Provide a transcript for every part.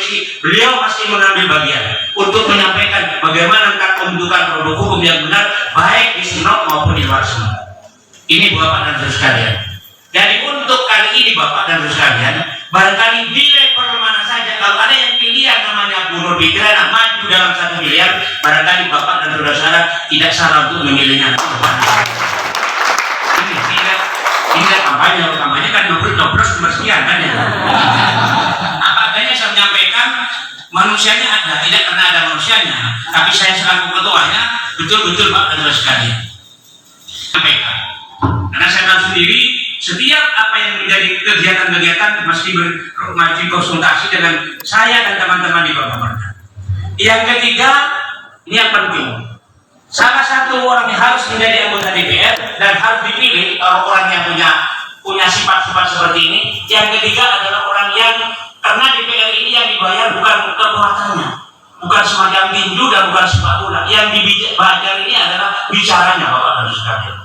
koalisi, beliau pasti mengambil bagian untuk menyampaikan bagaimana tentang pembentukan produk hukum yang benar, baik di Senok maupun di luar Senok. Ini Bapak dan Saudara sekalian. Jadi untuk kali ini Bapak dan Saudara sekalian, barangkali di level mana saja kalau ada yang pilihan namanya Bu Nur Fitriana maju dalam 1 miliar, barangkali Bapak dan Saudara tidak salah untuk memilihnya. Tidak kampanye kan nyoblos sekian kan ya. Apa adanya saya menyampaikan, manusianya ada, tidak karena ada manusianya, tapi saya selaku ketuanya betul-betul Pak dan Saudara sekalian sampaikan. Karena saya tahu sendiri setiap apa yang menjadi kegiatan-kegiatan mesti konsultasi dengan saya dan teman-teman di Bapak-Bapak. Yang ketiga, ini yang penting. Salah satu orang yang harus menjadi anggota DPR dan harus dipilih orang yang punya sifat-sifat seperti ini. Yang ketiga adalah orang yang karena DPR ini yang dibayar bukan kekuatannya, bukan semacam tinju dan bukan sepak bola. Yang dibayar ini adalah bicaranya Bapak dan sekalian.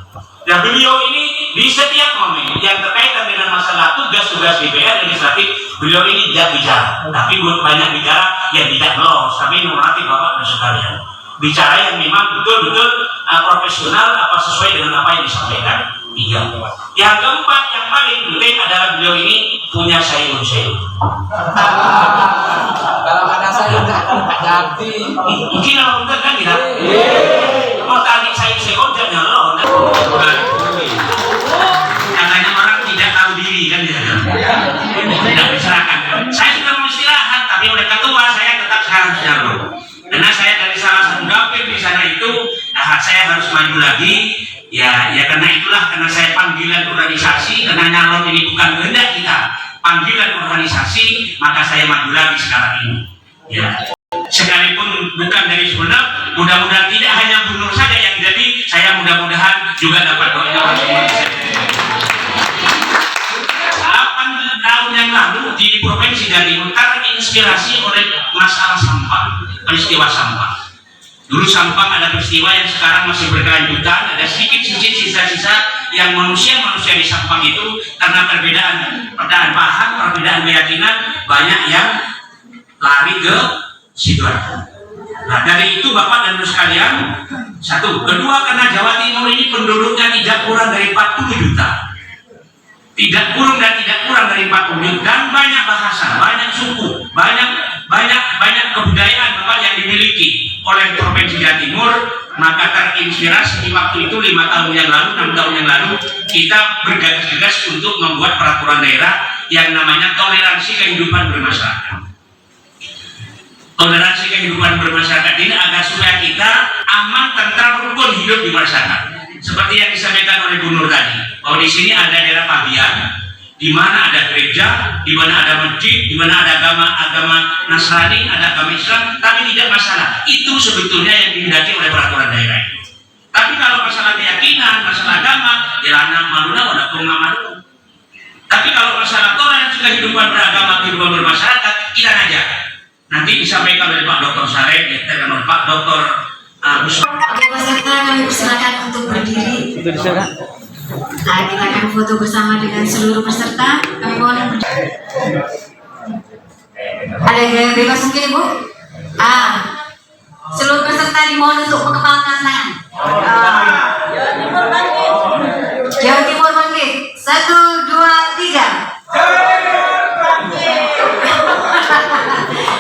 Dan beliau ini di setiap momen yang terkaitan dengan masalah tugas-tugas DPR legislatif, beliau ini tidak bicara, tapi banyak bicara yang tidak lolos, tapi normatif Bapak dan sekalian. Bicara yang memang betul-betul profesional, apa sesuai dengan apa yang disampaikan. Tiga. Yang keempat, yang paling penting adalah beliau ini punya sayur-sayur. Kalau ada sayur jadi mungkin kalau betul kan tidak. Mau tadi sayur-sayur jangan loh. Katanya orang tidak tahu diri kan ya. Tidak diserahkan. Saya sudah mau istirahat, tapi oleh ketua saya tetap harus jalan. Karena saya dari salah satu dapil di sana itu, saya harus maju lagi. Ya karena itulah, karena saya panggilan organisasi, karena nyalon ini bukan kehendak kita, panggilan organisasi, maka saya maju lagi sekarang ini. Ya, sekalipun bukan dari sebelah, mudah-mudahan tidak hanya Bu Nur saja yang jadi, saya mudah-mudahan juga dapat doanya orang semua. 8 tahun yang lalu di Provinsi Jawa Timur terinspirasi oleh masalah sampah, peristiwa sampah. Dulu Sampang ada peristiwa yang sekarang masih berkelanjutan, ada sedikit sisa-sisa yang manusia di Sampang itu karena perbedaan paham, perbedaan keyakinan, banyak yang lari ke Sidoarjo. Nah dari itu Bapak dan Ibu sekalian, satu, kedua karena Jawa Timur ini penduduknya tidak kurang dari 40 juta. Tidak kurang dari 40 juta, dan banyak bahasa, banyak suku, banyak kebudayaan Bapak yang dimiliki oleh Provinsi Jawa Timur. Maka terinspirasi di waktu itu 5 tahun yang lalu, 6 tahun yang lalu, kita bergegas untuk membuat peraturan daerah yang namanya toleransi kehidupan bermasyarakat. Toleransi kehidupan bermasyarakat ini agar supaya kita aman, tentram, rukun hidup di masyarakat. Seperti yang disampaikan oleh Bu Nur tadi, bahwa di sini ada daerah pabian, di mana ada gereja, di mana ada masjid, di mana ada agama Nasrani, ada agama Islam, tapi tidak masalah. Itu sebetulnya yang dihendaki oleh peraturan daerah itu. Tapi kalau masalah keyakinan, masalah agama, ya lanang maluna walaupun malu. Tapi kalau masalah toleransi kehidupan beragama, kehidupan bermasyarakat, kita aja. Nanti disampaikan oleh Pak Dr. Sarek, dan oleh Pak Dr. Oke, peserta kami persilakan untuk berdiri. Nah, kita akan foto bersama dengan seluruh peserta. Kami mohon berdiri. Ada yang bebas mungkin Ibu? Seluruh peserta dimohon untuk mengepalkan tangan. Jawa Timur bangkit. 1, 2, 3.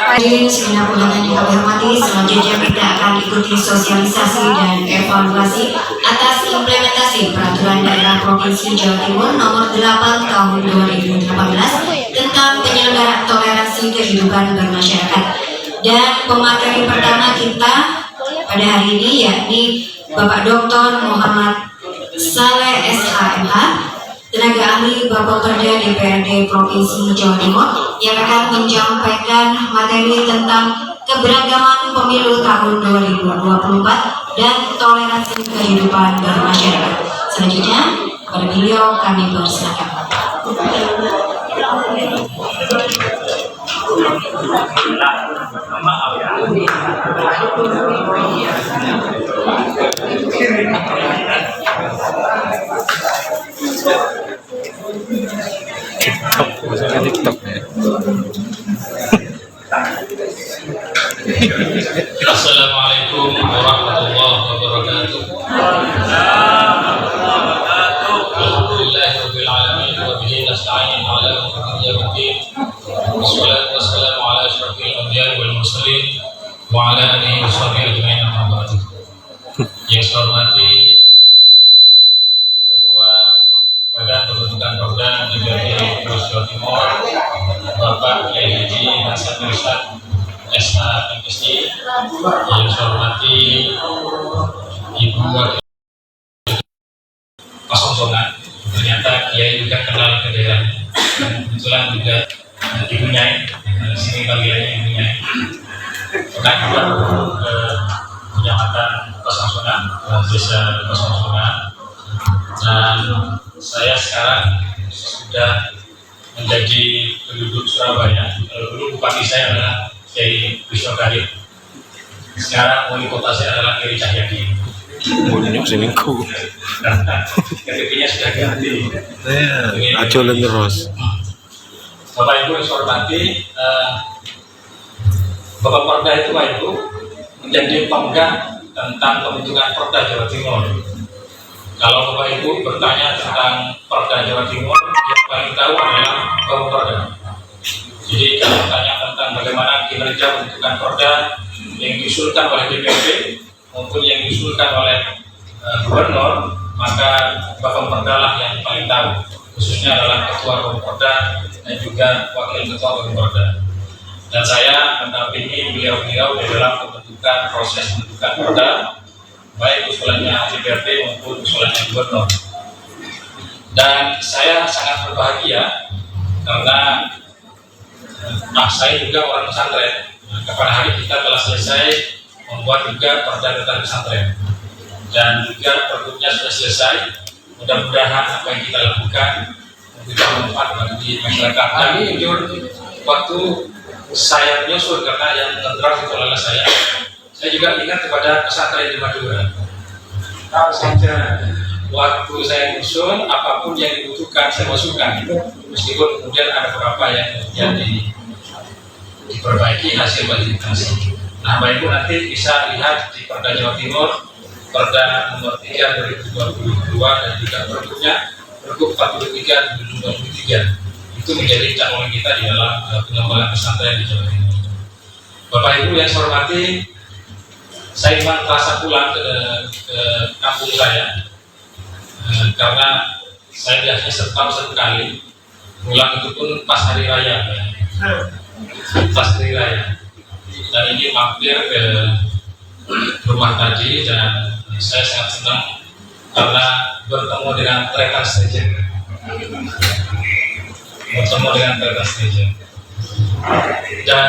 Hadirin segenap undangan yang kami hormati, selanjutnya kita akan ikuti sosialisasi dan evaluasi atas implementasi Peraturan Daerah Provinsi Jawa Timur Nomor 8 Tahun 2018 tentang penyelenggaraan toleransi kehidupan bermasyarakat. Dan pemateri pertama kita pada hari ini yakni Bapak Dr. Muhammad Saleh SHMH, tenaga ahli Bapak Perda DPRD Provinsi Jawa Timur, yang akan menyampaikan materi tentang keberagaman pemilu tahun 2024 dan toleransi kehidupan bermasyarakat. Selanjutnya, kepada beliau kami persilakan. TikTok, maksudnya TikTok ya. Assalamualaikum warahmatullahi wabarakatuh. Alhamdulillahirabbil alamin wa bihi nasta'in ala umuri yaumiddin. Wassalatu wassalamu ala asyrafil anbiya'i wal mursalin wa ala alihi washabihi ajma'in amma ba'du. Yang saya hormati Ketua Badan Pembentukan Perda DPRD Provinsi Jawa Timur, Bapak Kiai Haji Hasan Mirsyad SHMSI. Yang saya hormati Ibu Wakil Pasongsongan, ternyata Kiai juga kenal ke daerah, kebetulan juga Ibu Nyai, sini panggilannya Ibu Nyai. Pernah juga ke Kecamatan Pasongsongan, Desa Pasongsongan, dan saya sekarang sudah menjadi penduduk Surabaya. Dulu bupati saya adalah Kiai Wisnu Karim. Sekarang wali kota saya adalah Kiai Cahyadi. Ini seminggu. KTP-nya sudah ganti. Aco terus. Bapak Ibu yang saya hormati, Bapak Perda itu Pak Ibu menjadi pemegang tentang pembentukan Perda Jawa Timur. Kalau Bapak Ibu bertanya tentang Perda Jawa Timur, yang paling tahu adalah Bapak Perda. Jadi kalau bertanya tentang bagaimana kinerja pembentukan Perda yang diusulkan oleh DPRD maupun yang diusulkan oleh Gubernur, maka Bapak Perda lah yang paling tahu, khususnya adalah Ketua Bapak Perda dan juga Wakil Ketua Bapak Perda. Dan saya mendampingi beliau-beliau di dalam pembentukan proses pembentukan Perda, baik usulannya DPRD maupun usulannya Gubernur. Dan saya sangat berbahagia karena saya juga orang pesantren. Kapan hari kita telah selesai membuat juga Perda tentang pesantren, dan juga produknya sudah selesai. Mudah-mudahan apa yang kita lakukan memberikan manfaat bagi masyarakat. Nah, ini waktu saya menyusun, karena yang terdraft itu adalah saya juga ingat kepada pesantren di Madura. Saja waktu saya menyusun, apapun yang dibutuhkan saya masukkan, meskipun kemudian ada beberapa yang diperbaiki hasil verifikasi. Nah, Bapak Ibu nanti bisa lihat di Perda Jawa Timur, Perda nomor 3 2022, dan juga produknya Pergub 43 2023. Itu menjadi catatan kita di dalam pengembangan pesantren di Jawa Timur. Bapak Ibu yang saya hormati, saya memang terasa pulang ke kampung saya, karena saya biasanya setahun sekali pulang, itu pun pas hari raya. Pas hari raya, dan ini mampir ke rumah tadi, dan saya sangat senang karena bertemu dengan Tretan Station. Dan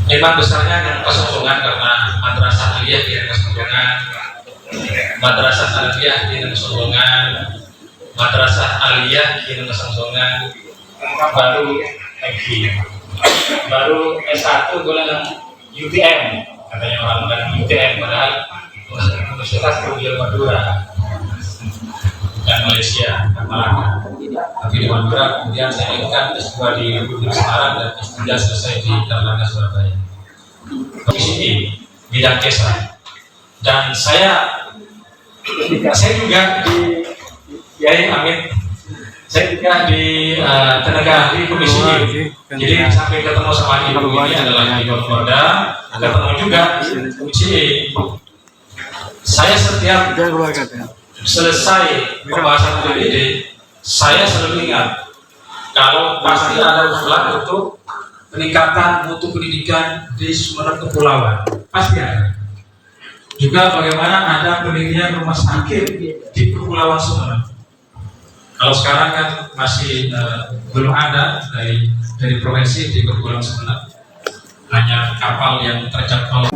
memang besarnya yang Pasongsongan karena Madrasah Aliyah di Pasongsongan, Madrasah Aliyah di Pasongsongan, Madrasah Aliyah di Pasongsongan, baru S1 gue bilang UTM, katanya orang bilang UTM, padahal Universitas Tunggal Madura dan Malaysia dan Malaka. Tapi di Madura kemudian saya ingat S2 di Universitas Semarang dan S3 selesai di Erlangga Surabaya. Komisi bidang desa. Dan saya juga di Yai Amin, saya juga di tenaga ahli komisi. Jadi sampai ketemu sama ibu ini adalah di Perda, ketemu juga komisi. Saya setiap selesai pembahasan PBD, saya selalu ingat kalau pasti ada usulan untuk peningkatan mutu pendidikan di Sumeneb Kepulauan, pasti ada. Juga bagaimana ada pendirian rumah sakit di Kepulauan Sumeneb. Kalau sekarang kan masih belum ada dari provinsi di Kepulauan Sumeneb, hanya kapal yang terjangkau.